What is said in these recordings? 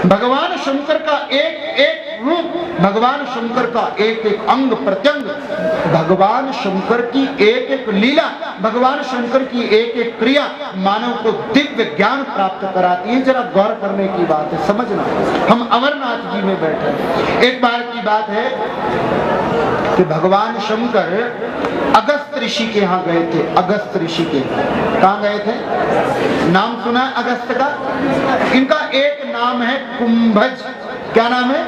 भगवान शंकर का एक एक रूप, भगवान शंकर का एक एक अंग प्रत्यंग, भगवान शंकर की एक एक लीला, भगवान शंकर की एक एक क्रिया मानव को दिव्य ज्ञान प्राप्त कराती है। जरा गौर करने की बात है, समझना। हम अमरनाथ जी में बैठे हैं। एक बार की बात है कि भगवान शंकर अगस्त ऋषि के यहाँ गए थे। अगस्त ऋषि के कहाँ गए थे? नाम सुना अगस्त का? इनका एक नाम है कुंभज। क्या नाम है?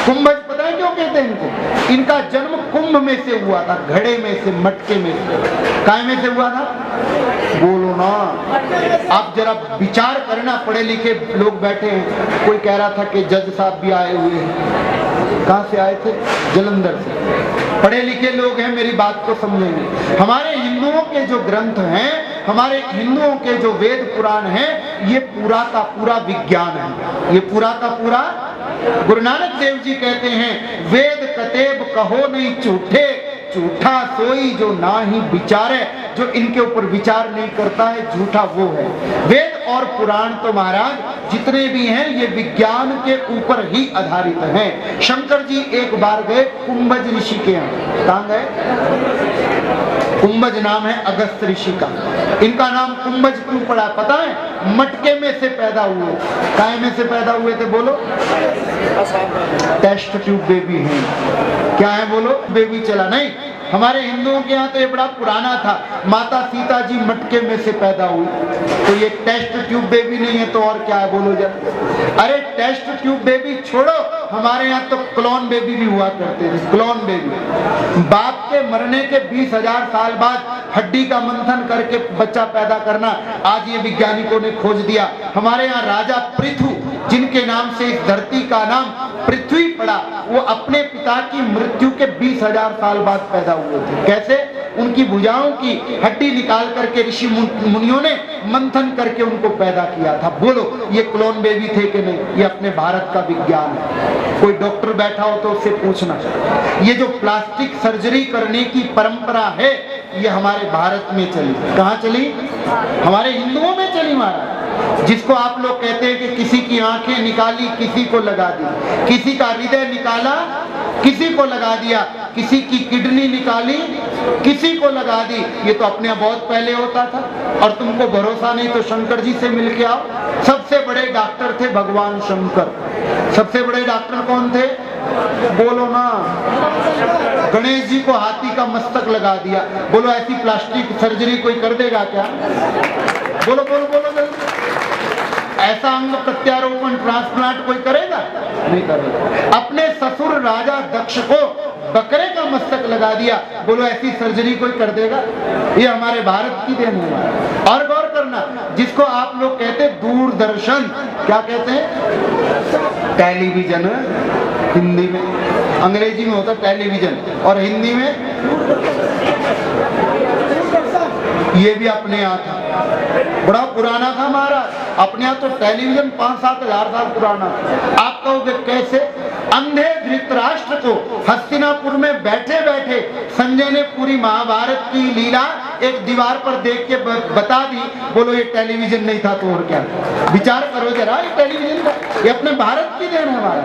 कुंभज। पता है क्यों कहते हैं इनको? इनका जन्म कुंभ में से हुआ था, घड़े में से, मटके में से। काय में से हुआ था? बोलो ना। आप जरा विचार करना, पढ़े लिखे लोग बैठे हैं। कोई कह रहा था कि जज साहब भी आए हुए हैं। कहाँ से आए थे? जलंधर से। पढ़े लिखे लोग हैं, मेरी बात को समझेंगे। हमारे हिंदुओं के जो ग्रंथ हैं, हमारे हिंदुओं के जो वेद पुराण हैं, ये पूरा का पूरा विज्ञान है। ये पूरा का पूरा, गुरु नानक देव जी कहते हैं, वेद कतेब कहो नहीं झूठे, झूठा सोई जो ना ही विचारे। जो इनके ऊपर विचार नहीं करता है, झूठा वो है। वेद और पुराण तो महाराज जितने भी हैं, ये विज्ञान के ऊपर ही आधारित हैं। शंकर जी एक बार गए कुंभज ऋषि के यहाँ। कहाँ गए? कुंभज नाम है अगस्त ऋषि का। इनका नाम कुंभज क्यों पड़ा पता है? मटके में से पैदा हुए। काय में से पैदा हुए थे? बोलो। टेस्ट ट्यूब बेबी है। क्या है? बोलो। बेबी चला नहीं। हमारे हिंदुओं के यहाँ तो ये बड़ा पुराना था। माता सीता जी मटके में से पैदा हुई, तो ये टेस्ट ट्यूब बेबी नहीं है तो और क्या है? बोलो जरा। अरे टेस्ट ट्यूब बेबी छोड़ो, हमारे यहाँ तो क्लोन बेबी भी हुआ करते थे। क्लोन बेबी, बाप के मरने के 20,000 साल बाद हड्डी का मंथन करके बच्चा पैदा करना, आज ये वैज्ञानिकों ने खोज दिया। हमारे यहाँ राजा पृथु, जिनके नाम से इस धरती का नाम पृथ्वी पड़ा, वो अपने पिता की मृत्यु के 20,000 साल बाद पैदा हुए थे। कैसे? उनकी भुजाओं की हड्डी निकाल करके ऋषि मुनियों ने मंथन करके उनको पैदा किया था। बोलो, ये क्लोन बेबी थे कि नहीं? ये अपने भारत का विज्ञान है। कोई डॉक्टर बैठा हो तो उससे पूछना। ये जो प्लास्टिक सर्जरी करने की परंपरा है, ये हमारे भारत में चली। कहाँ चली? हमारे हिंदुओं में चली महाराज। जिसको आप लोग कहते हैं कि किसी की आंखें निकाली, किसी को लगा दी, किसी का हृदय निकाला, किसी को लगा दिया, किसी की किडनी निकाली, किसी को लगा दी। ये तो अपने बहुत पहले होता था। और तुमको भरोसा नहीं तो शंकर जी से मिल के आओ। सबसे बड़े डॉक्टर थे भगवान शंकर। सबसे बड़े डॉक्टर कौन थे? बोलो ना। गणेश जी को हाथी का मस्तक लगा दिया। बोलो, ऐसी प्लास्टिक सर्जरी कोई कर देगा क्या? बोलो बोलो बोलो बोलो। ऐसा अंग प्रत्यारोपण ट्रांसप्लांट कोई करेगा? नहीं करेगा। अपने ससुर राजा दक्ष को बकरे का मस्तक लगा दिया। बोलो, ऐसी सर्जरी कोई कर देगा? ये हमारे भारत की देन है। और गौर करना, जिसको आप लोग कहते दूरदर्शन, क्या कहते हैं? टेलीविजन। हिंदी में, अंग्रेजी में होता टेलीविजन और हिंदी में ये भी अपने यहाँ था। बड़ा पुराना था महाराज। अपने यहाँ तो टेलीविजन 5-7 हजार साल पुराना। आप कहोगे कैसे? अंधे धृतराष्ट्र को हस्तिनापुर में बैठे बैठे संजय ने पूरी महाभारत की लीला एक दीवार पर देख के बता दी। बोलो, ये टेलीविजन नहीं था तो और क्या? विचार करो जरा, ये टेलीविजन का, ये अपने भारत की देन है हमारा।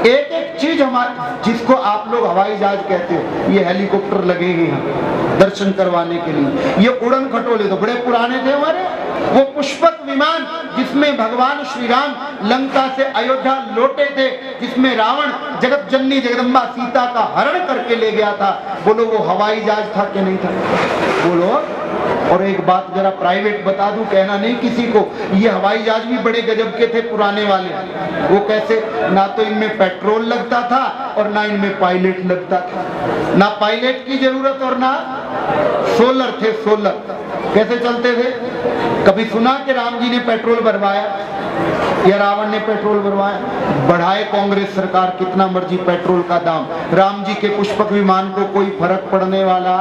एक एक चीज हमारी, जिसको आप लोग हवाई जहाज कहते हो, ये हेलीकॉप्टर लगेंगे यहाँ दर्शन करवाने के लिए। ये उड़न खटोले तो बड़े पुराने थे हमारे। वो पुष्पक विमान जिसमें भगवान श्री राम लंका से अयोध्या लौटे थे, जिसमें रावण जगत जननी जगदम्बा सीता का हरण करके ले गया था। बोलो, वो हवाई जहाज था कि नहीं था? बोलो। और एक बात जरा प्राइवेट बता दूं, कहना नहीं किसी को, ये हवाई जहाज भी बड़े गजब के थे पुराने वाले। वो कैसे? ना तो इनमें पेट्रोल लगता था और ना इनमें पायलट लगता था। ना पायलट की जरूरत और ना सोलर थे। सोलर कैसे चलते थे? कभी सुना कि राम जी ने पेट्रोल भरवाया या रावण ने पेट्रोल भरवाया? बढ़ाए कांग्रेस सरकार कितना मर्जी पेट्रोल का दाम, राम जी के पुष्पक विमान को कोई फर्क पड़ने वाला